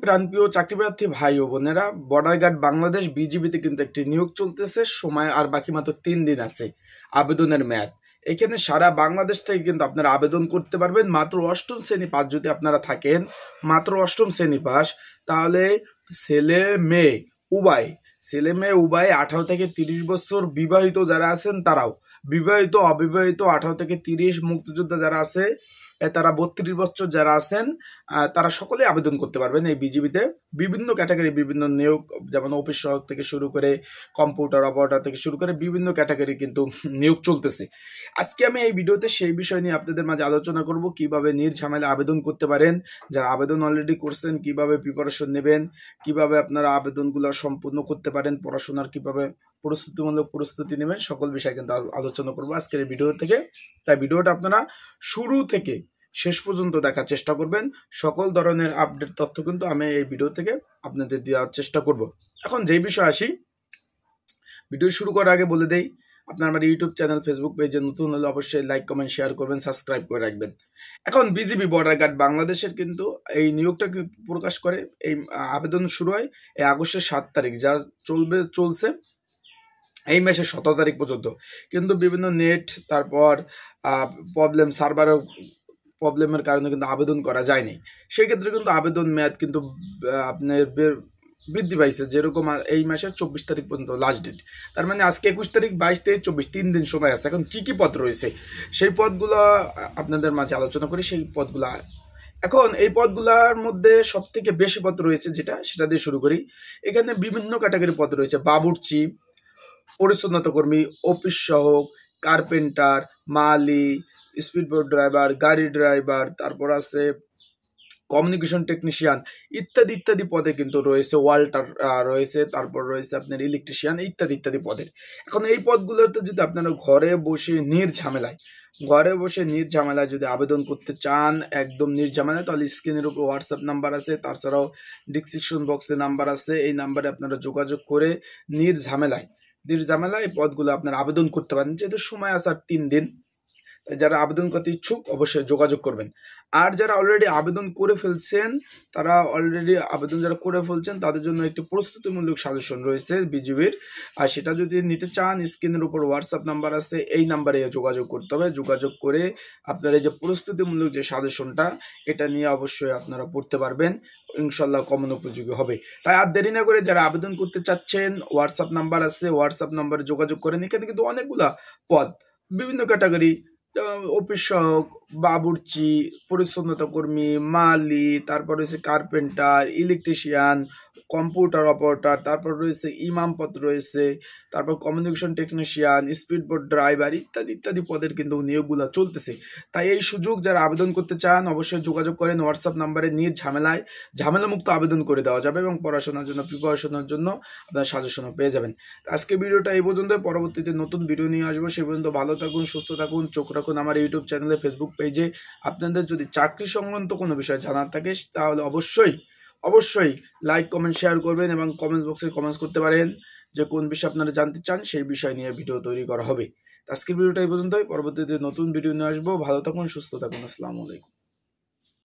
প্রাণপ্রিয় চাকরিপ্রার্থী ভাই ও বোনেরা, বর্ডার গার্ড বাংলাদেশ বিজিবিতে কিন্তু একটি নিয়োগ চলতেছে। সময় আর বাকি মাত্র 3 দিন আছে আবেদনের মেয়াদ। এখানে সারা বাংলাদেশ থেকে কিন্তু আপনারা আবেদন করতে পারবেন। মাত্র অষ্টম শ্রেণী পাস যদি আপনারা থাকেন, মাত্র অষ্টম শ্রেণী পাস, তাহলে ছেলে মেয়ে উভয় 18 থেকে 30 বছর, বিবাহিত যারা আছেন তারাও, বিবাহিত অবিবাহিত 18 থেকে 30, মুক্তিযোদ্ধা যারা আছে তারা 32 বছর যারা আছেন তারা সকলে আবেদন করতে পারবেন এই বিজিবিতে। বিভিন্ন ক্যাটাগরি, বিভিন্ন নিয়োগ, যেমন অফিস সহায়ক থেকে শুরু করে কম্পিউটার অপারেটর থেকে শুরু করে বিভিন্ন ক্যাটাগরি কিন্তু নিয়োগ চলতেছে। আজকে আমি এই ভিডিওতে সেই বিষয় নিয়ে আপনাদের মাঝে আলোচনা করব, কিভাবে নির্ঝামেলা আবেদন করতে পারেন। যারা আবেদন অলরেডি করছেন কিভাবে প্রিপারেশন নেবেন, কিভাবে আপনারা আবেদনগুলো সম্পূর্ণ করতে পারেন, পড়াশোনার কিভাবে প্রস্তুতিমূলক প্রস্তুতি নেবেন, সকল বিষয় কিন্তু আলোচনা করবো আজকের এই ভিডিও থেকে। তাই ভিডিওটা আপনারা শুরু থেকে শেষ পর্যন্ত দেখার চেষ্টা করবেন। সকল ধরনের আপডেট তথ্য কিন্তু আমি এই ভিডিও থেকে আপনাদের দেওয়ার চেষ্টা করব। এখন যেই বিষয় আসি, ভিডিও শুরু করার আগে বলে দেই, আপনার আমার ইউটিউব চ্যানেল, ফেসবুক পেজে নতুন হলে অবশ্যই লাইক, কমেন্ট, শেয়ার করবেন, সাবস্ক্রাইব করে রাখবেন। এখন বিজিবি বর্ডার গার্ড বাংলাদেশের কিন্তু এই নিয়োগটা প্রকাশ করে, এই আবেদন শুরু হয় এই আগস্টের 7 তারিখ, যা চলছে এই মাসের 17 তারিখ পর্যন্ত। কিন্তু বিভিন্ন নেট, তারপর প্রবলেম, সার্ভারের প্রবলেমের কারণে কিন্তু আবেদন করা যায়নি। সেই ক্ষেত্রে কিন্তু আবেদন মেয়াদ কিন্তু আপনার বৃদ্ধি পাইছে। যেরকম এই মাসের 24 তারিখ পর্যন্ত লাস্ট ডেট, তার মানে আজকে 21 তারিখ, 22, 23, 24, 3 দিন সময় আছে। এখন কি কি পদ রয়েছে সেই পদগুলো আপনাদের মাঝে আলোচনা করি। সেই পদগুলা, এখন এই পদগুলার মধ্যে সব থেকে বেশি পদ রয়েছে সেটা দিয়ে শুরু করি। এখানে বিভিন্ন ক্যাটাগরি পদ রয়েছে: বাবুর্চি, পরিচ্ছন্নতা কর্মী, অফিস সহায়ক, কার্পেন্টার, মালি, স্পিডবোট ড্রাইভার, গাড়ি ড্রাইভার, তারপর আছে কমিউনিকেশন টেকনিশিয়ান, ইত্যাদি ইত্যাদি পদে কিন্তু রয়েছে। ওয়াল্টার রয়েছে, তারপর রয়েছে আপনার ইলেকট্রিশিয়ান, ইত্যাদি ইত্যাদি পদের। এখন এই পদগুলোতে যদি আপনারা ঘরে বসে নির্ঝামেলায় যদি আবেদন করতে চান, একদম নির্ঝামেলায়, তাহলে স্ক্রিনের উপর হোয়াটসঅ্যাপ নাম্বার আছে, তাছাড়াও ডিসক্রিপশন বক্সে নাম্বার আছে। এই নাম্বারে আপনারা যোগাযোগ করে নির্ঝামেলায় এই পদগুলো আপনারা আবেদন করতে পারেন। যেহেতু সময় আছে আর 3 দিন, যারা আবেদন করতে ইচ্ছুক অবশ্যই যোগাযোগ করবেন। আর যারা অলরেডি আবেদন করে ফেলছেন, তাদের জন্য একটি প্রস্তুতিমূলক সাজেশন রয়েছে বিজিবির। আর সেটা যদি নিতে চান, স্ক্রিনের উপর হোয়াটসঅ্যাপ নাম্বার আছে, এই নাম্বারে যোগাযোগ করতে হবে। যোগাযোগ করে আপনারা এই যে প্রস্তুতিমূলক যে সাজেশনটা, এটা নিয়ে অবশ্যই আপনারা পড়তে পারবেন, ইনশাল্লাহ কমন উপযোগী হবে। তাই আর দেরি না করে যারা আবেদন করতে চাচ্ছেন, হোয়াটসঅ্যাপ নাম্বার আছে, হোয়াটসঅ্যাপ নাম্বারে যোগাযোগ করেন। এখানে কিন্তু অনেকগুলা পদ, বিভিন্ন ক্যাটাগরি, অফিস সহায়ক, বাবুর্চি, পরিচ্ছন্নতা কর্মী, মালি, তারপর রয়েছে কার্পেন্টার, ইলেকট্রিশিয়ান, কম্পিউটার অপারেটর, তারপর রয়েছে ইমাম পদ রয়েছে, তারপর কমিউনিকেশন টেকনিশিয়ান, স্পিডবোট ড্রাইভার, ইত্যাদি ইত্যাদি পদের কিন্তু নিয়োগগুলো চলতেছে। তাই এই সুযোগ যারা আবেদন করতে চান অবশ্যই যোগাযোগ করেন। হোয়াটসঅ্যাপ নাম্বারে ঝামেলামুক্ত আবেদন করে দেওয়া যাবে এবং পড়াশোনার জন্য, প্রিপারেশনের জন্য আপনার সাজেশনও পেয়ে যাবেন। আজকে ভিডিওটা এই পর্যন্ত, পরবর্তীতে নতুন ভিডিও নিয়ে আসবো। সে পর্যন্ত ভালো থাকুন, সুস্থ থাকুন, চোখ রাখুন আমার ইউটিউব চ্যানেলে, ফেসবুক পেজে। আপনাদের যদি চাকরি সংক্রান্ত কোনো বিষয় জানার থাকে তাহলে অবশ্যই লাইক, কমেন্ট, শেয়ার করবেন এবং কমেন্টস বক্সে কমেন্টস করতে পারেন যে কোন বিষয় আপনারা জানতে চান, সেই বিষয় নিয়ে ভিডিও তৈরি করা হবে। আজকের ভিডিওটা এই পর্যন্তই, পরবর্তীতে নতুন ভিডিও নিয়ে আসবো। ভালো থাকুন, সুস্থ থাকুন, আসসালামু আলাইকুম।